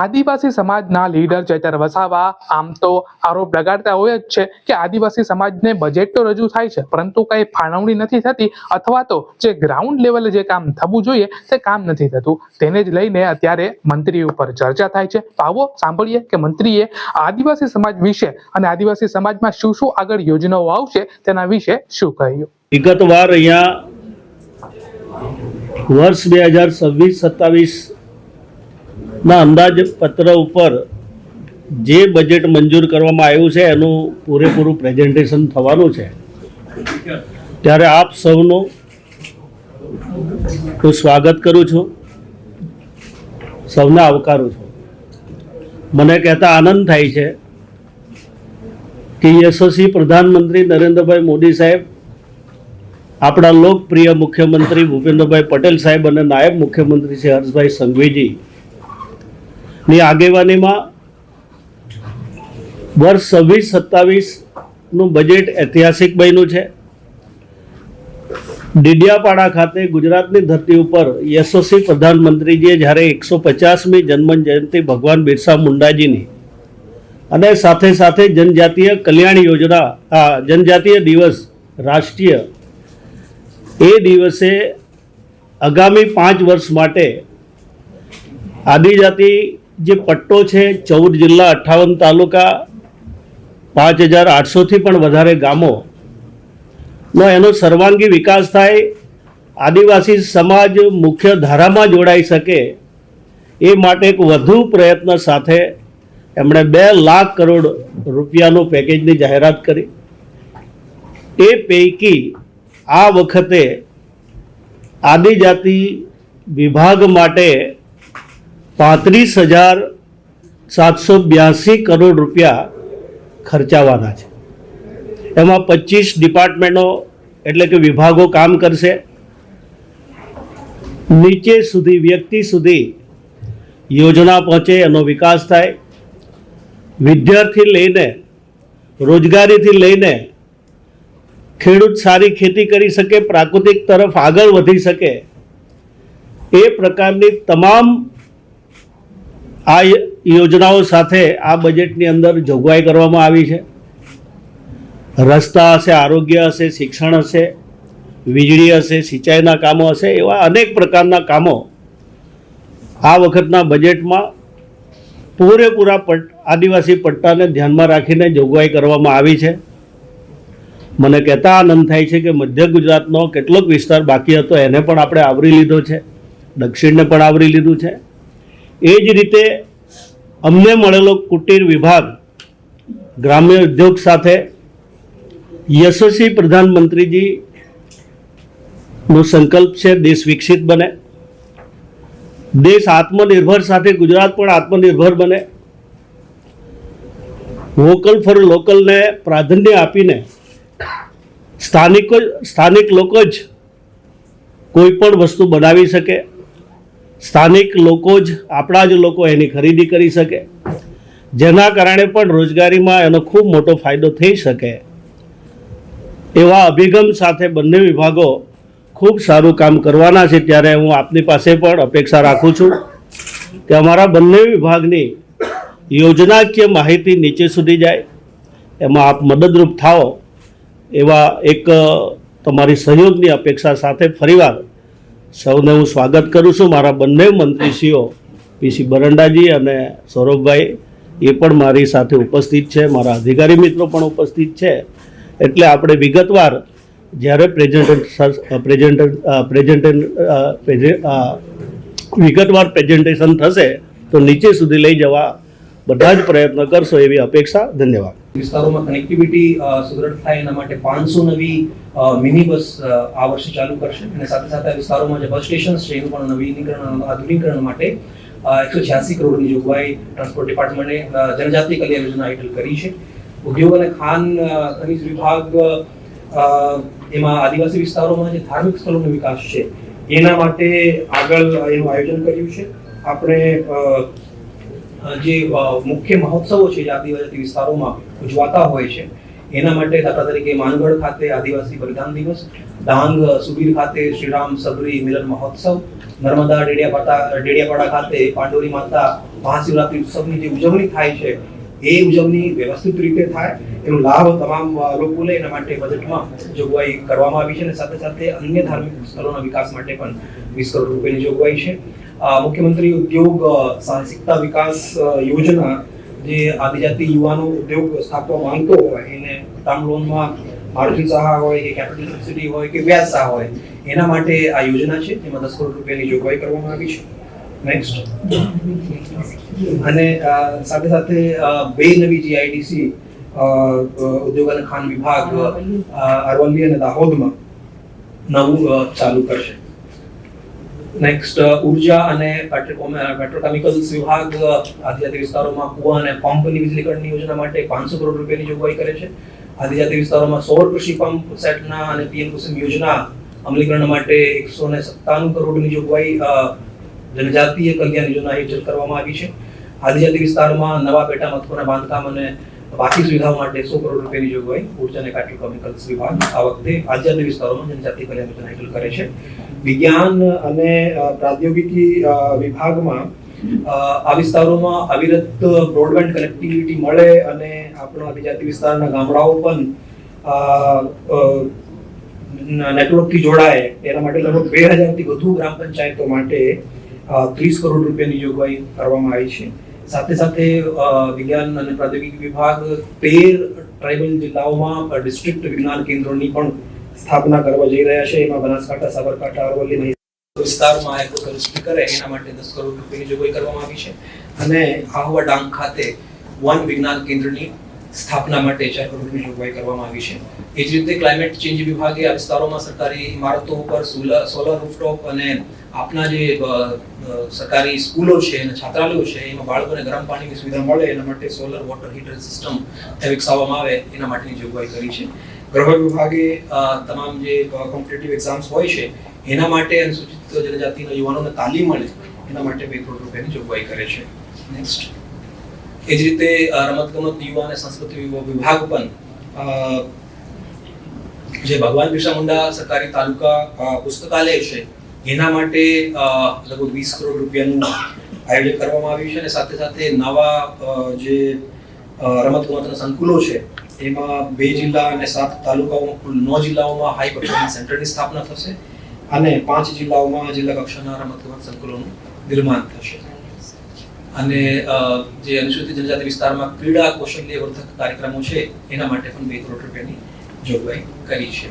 આદિવાસી સમાજના લીડર ચેતર વસાવા આમ તો આરોપ લગાડતા હોય જ છે કે આદિવાસી સમાજને બજેટ તો રજૂ થાય છે પરંતુ કઈ ફાળવણી નથી થતી અથવા તો જે ગ્રાઉન્ડ લેવલે જે કામ થવું જોઈએ તે કામ નથી થતું. તેને જ લઈને અત્યારે મંત્રી ઉપર ચર્ચા થાય છે. તો આવો સાંભળીએ કે મંત્રીએ આદિવાસી સમાજ વિશે અને આદિવાસી સમાજમાં શું શું આગળ યોજનાઓ આવશે તેના વિશે શું કહ્યું. વિગતવાર અહીંયા વર્ષ 2026-27 ના અંદાજપત્ર ઉપર જે બજેટ મંજૂર કરવામાં આવ્યું છે એનું પૂરેપૂરું પ્રેઝન્ટેશન થવાનું છે. ત્યારે આપ સૌનું હું સ્વાગત કરું છું, સૌને આવકારું છું. મને કહેતા આનંદ થાય છે કે યશસ્વી પ્રધાનમંત્રી નરેન્દ્રભાઈ મોદી સાહેબ, આપણા લોકપ્રિય મુખ્યમંત્રી ભૂપેન્દ્રભાઈ પટેલ સાહેબ અને નાયબ મુખ્યમંત્રી શ્રી હર્ષભાઈ સંઘવીજી ની આગેવાનીમાં વર્ષ 26-27નું બજેટ ઐતિહાસિક બન્યું છે. ડીડિયાપાડા ખાતે ગુજરાતની ધરતી ઉપર યશસ્વી પ્રધાનમંત્રીજીએ જ્યારે 150મી જન્મ જયંતિ ભગવાન બિરસા મુંડાજીની અને સાથે સાથે જનજાતીય કલ્યાણ યોજના, જનજાતીય દિવસ રાષ્ટ્રીય, એ દિવસે આગામી 5 વર્ષ માટે આદિજાતિ જે પટ્ટો છે 14 જિલ્લા 58 તાલુકા 5800થી પણ વધારે ગામોનો એનો સર્વાંગી વિકાસ થાય, આદિવાસી સમાજ મુખ્ય ધારામાં જોડાઈ શકે એ માટે એક વધુ પ્રયત્ન સાથે એમણે 2 લાખ કરોડ રૂપિયાનું પેકેજની જાહેરાત કરી. એ પૈકી આ વખતે આદિજાતિ વિભાગ માટે 35,782 કરોડ રૂપિયા ખર્ચાવાના છે. એમાં 25 ડિપાર્ટમેન્ટો એટલે કે વિભાગો કામ કરશે. નીચે સુધી વ્યક્તિ સુધી યોજના પહોંચે, એનો વિકાસ થાય. વિદ્યાર્થી લઈને રોજગારીથી લઈને ખેડૂત સારી ખેતી કરી શકે, પ્રાકૃતિક તરફ આગળ વધી શકે, એ પ્રકારની તમામ આ યોજનાઓ સાથે આ બજેટની અંદર જોગવાઈ કરવામાં આવી છે. રસ્તા હશે, આરોગ્ય હશે, શિક્ષણ હશે, વીજળી હશે, સિંચાઈના કામો હશે, એવા અનેક પ્રકારના કામો આ વખતના બજેટમાં પૂરેપૂરા આદિવાસી પટ્ટાને ધ્યાનમાં રાખીને જોગવાઈ કરવામાં આવી છે. મને કહેતા આનંદ થાય છે કે મધ્ય ગુજરાતનો કેટલોક વિસ્તાર બાકી હતો એને પણ આપણે આવરી લીધો છે, દક્ષિણને પણ આવરી લીધું છે. એ જ રીતે અમને મળેલો કુટીર વિભાગ ગ્રામ્ય ઉદ્યોગ સાથે યશસ્વી પ્રધાનમંત્રીજીનો સંકલ્પ છે દેશ વિકસિત બને, દેશ આત્મનિર્ભર સાથે ગુજરાત પણ આત્મનિર્ભર બને. વોકલ ફોર લોકલને પ્રાધાન્ય આપીને સ્થાનિક લોકો જ કોઈ પણ વસ્તુ બનાવી શકે, સ્થાનિક લોકો જ આપણા જ લોકો એની ખરીદી કરી શકે, જેના કારણે પણ રોજગારીમાં એનો ખૂબ મોટો ફાયદો થઈ શકે. એવા અભિગમ સાથે બંને વિભાગો ખૂબ સારું કામ કરવાના છે. ત્યારે હું આપની પાસે પણ અપેક્ષા રાખું છું કે અમારા બંને વિભાગની યોજનાકીય માહિતી નીચે સુધી જાય, એમાં આપ મદદરૂપ થાઓ એવા એક તમારી સહયોગની અપેક્ષા સાથે ફરીવાર સૌને હું સ્વાગત કરું છું. મારા બંને મંત્રીશ્રીઓ પીસી બરંડાજી અને સૌરભભાઈ એ પણ મારી સાથે ઉપસ્થિત છે, મારા અધિકારી મિત્રો પણ ઉપસ્થિત છે. એટલે આપણે વિગતવાર જ્યારે વિગતવાર પ્રેઝન્ટેશન થશે તો નીચે સુધી લઈ જવા બધા જ પ્રયત્ન કરશો એવી અપેક્ષા. ધન્યવાદ. વિસ્તારોમાં કનેક્ટિવિટી સુદૃઢ થાય એના માટે 500 નવી મિની બસ આ વર્ષે ચાલુ કરશે અને સાથે સાથે વિસ્તારોમાં જે બસ સ્ટેશન્સ છે એનું પણ નવીનીકરણ, આધુનિકરણ માટે 186 કરોડની જોગવાઈ ટ્રાન્સપોર્ટ ડિપાર્ટમેન્ટે જનજાતિ કલ્યાણ યોજના હેઠળ કરી છે. ઉદ્યોગ અને ખાન ખનીજ વિભાગ એમાં આદિવાસી વિસ્તારોમાં જે ધાર્મિક સ્થળોનો વિકાસ છે એના માટે આગળ એનું આયોજન કર્યું છે. આપણે જે મુખ્ય મહોત્સવો છે જે આદિવાસી વિસ્તારોમાં ઉજવાતા હોય છે એના માટે દાખલા તરીકે માનગઢ ખાતે આદિવાસી બલિદાન દિવસ, ડાંગ સુબીર ખાતે શ્રીરામ સબરી મિલન મહોત્સવ, નર્મદા ડેડિયાપાડા ખાતે પાંડોરી માતા મહાશિવરાત્રી ઉત્સવની જે ઉજવણી થાય છે એ ઉજવણી વ્યવસ્થિત રીતે થાય એનો લાભ તમામ લોકો લે એના માટે બજેટમાં જોગવાઈ કરવામાં આવી છે અને સાથે સાથે અન્ય ધાર્મિક સ્થળોના વિકાસ માટે પણ 20 કરોડ રૂપિયાની જોગવાઈ છે. મુખ્યમંત્રી ઉદ્યોગ સાહસિકતા વિકાસ યોજના જે આદિજાતિ યુવાનો ઉદ્યોગ સ્થાપવા માંગતો હોય એને ટર્મ લોનમાં માર્જિન સહાય હોય કે કેપિટલ સબસિડી હોય કે વ્યાજ સહાય હોય એના માટે આ યોજના છે જેમાં 10 કરોડ રૂપિયાની જોગવાઈ કરવામાં આવી છે. નેક્સ્ટ અને સાથે સાથે બે નવી જીઆઈડીસી ઉદ્યોગ અને ખાન વિભાગ અરવલ્લી અને દાહોદમાં નવું ચાલુ કરશે. નેક્સ્ટ ઉર્જા અને પેટ્રોકેમિકલ્સ વિભાગ આદિજાતિ વિસ્તારોમાં કુવા અને પંપની વીજળીકરણની યોજના માટે 500 કરોડ રૂપિયાની જોગવાઈ કરે છે. આદિજાતિ વિસ્તારોમાં સૌર કૃષિ પંપ સેટના અને પીએમ કુસુમ યોજના અમલીકરણ માટે 197 કરોડની જોગવાઈ જનજાતીય કલ્યાણ યોજના હેઠળ કરવામાં આવી છે. આદિજાતિ વિસ્તારમાં નવા પેટા મથકોના બાંધકામ અને બાકી સુવિધાઓ માટે 100 કરોડ રૂપિયાની જોગવાઈ ઉર્જા અને પેટ્રોકેમિકલ્સ વિભાગ આ વખતે આદિજાતિ વિસ્તારોમાં જનજાતીય કલ્યાણ યોજના હેઠળ કરે છે. વિજ્ઞાન અને પ્રૌદ્યોગિકી વિભાગમાં આ વિસ્તારોમાં અવિરત બ્રોડબેન્ડ કનેક્ટિવિટી મળે અને આપણા આદિજાતિ વિસ્તારના ગામડાઓ પણ નેટવર્કથી જોડાય એના માટે લગભગ 2000 થી વધુ ગ્રામ પંચાયતો માટે 30 કરોડ રૂપિયાની જોગવાઈ કરવામાં આવી છે. સાથે સાથે વિજ્ઞાન અને પ્રૌદ્યોગિકી વિભાગ 13 ટ્રાઇબલ જિલ્લાઓમાં ડિસ્ટ્રિક્ટ વિજ્ઞાન કેન્દ્રોની પણ સ્થાપના કરવા જઈ રહ્યા છે. એમાં બનાસકાંઠા, સાબરકાંઠા, અરવલ્લી વિસ્તારમાં એગ્રોફોરેસ્ટ્રી કરે એના માટે 10 કરોડ રૂપિયાની જોગવાઈ કરવામાં આવી છે. અને આહવા ડાંગ ખાતે વન વિજ્ઞાન કેન્દ્રની સ્થાપના માટે 4 કરોડની જોગવાઈ કરવામાં આવી છે. એ જ રીતે ક્લાઇમેટ ચેન્જ વિભાગે આ વિસ્તારોમાં સરકારી ઇમારતો ઉપર સોલર રૂફટોપ અને આપના જે સરકારી સ્કૂલો છે અને છાત્રાલયો છે એમાં બાળકોને ગરમ પાણીની સુવિધા મળે એના માટે સોલર વોટર હીટર સિસ્ટમ વિકસાવવામાં આવે એના માટેની જોગવાઈ કરી છે. ગૃહ વિભાગે તમામ જે કોમ્પિટિટિવ એક્ઝામ્સ હોય છે એના માટે અનુસૂચિત જનજાતિના યુવાનોને તાલીમ મળે એના માટે 2 કરોડ રૂપિયાની જોગવાઈ કરે છે. નેક્સ્ટ એ જ રીતે રમતગમત યુવા અને સંસ્કૃતિ વિભાગ પણ જે ભગવાન બિરસા મુંડા સરકારી તાલુકા પુસ્તકાલય છે એના માટે લગભગ 20 કરોડ રૂપિયાનું આયોજન કરવામાં આવ્યું છે અને સાથે સાથે નવા જે રમતગમતના સંકુલો છે એમાં 2 જિલ્લા અને 7 તાલુકાઓમાં કુલ 9 જિલ્લાઓમાં હાઈ પરફોર્મન્સ સેન્ટરની સ્થાપના થશે અને 5 જિલ્લાઓમાં જિલ્લા કક્ષાના રમતગમત સંકુલોનું નિર્માણ થશે. અને જે અનુસૂચિત જનજાતિ વિસ્તારમાં ક્રીડા કૌશલ્ય વર્ધક કાર્યક્રમો છે એના માટે પણ 2 કરોડ રૂપિયાની જોગવાઈ કરી છે.